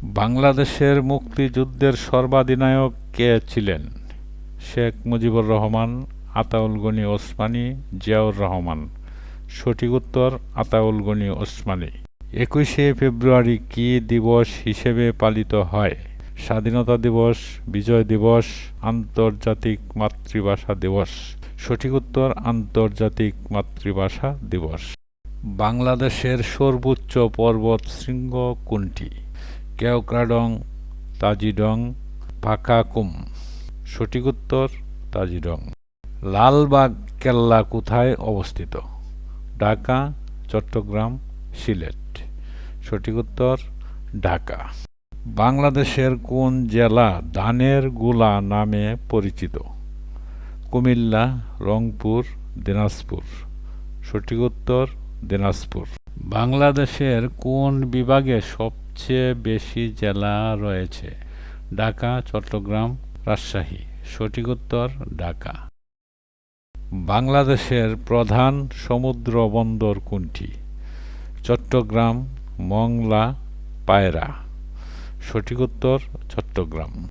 বাংলাদেশের মুক্তিযুদ্ধের সর্বাধিনায়ক কে ছিলেন? শেখ মুজিবুর রহমান, আতাউল গনি ওসমানী, জিয়াউর রহমান। সঠিক উত্তর আতাউল গনি ওসমানী। ২১শে ফেব্রুয়ারি কী দিবস হিসেবে পালিত হয়? স্বাধীনতা দিবস, বিজয় দিবস, আন্তর্জাতিক মাতৃভাষা দিবস। সঠিক উত্তর আন্তর্জাতিক মাতৃভাষা দিবস। বাংলাদেশের সর্বোচ্চ পর্বত শৃঙ্গ কোনটি? কেওক্রাডং, তাজিডং, পাকাকুম। সঠিক উত্তর তাজিডং। লালবাগ কেল্লা কোথায় অবস্থিত? ঢাকা, চট্টগ্রাম, সিলেট। সঠিক উত্তর ঢাকা। বাংলাদেশের কোন জেলা ধানের গোলা নামে পরিচিত? কুমিল্লা, রংপুর, দিনাজপুর। সঠিক উত্তর দিনাজপুর। বাংলাদেশের কোন বিভাগে সবচেয়ে বেশি জেলা রয়েছে? ঢাকা, চট্টগ্রাম, রাজশাহী। সঠিক উত্তর ঢাকা। বাংলাদেশের প্রধান সমুদ্র বন্দর কোনটি? চট্টগ্রাম, মংলা, পায়রা। সঠিক উত্তর চট্টগ্রাম।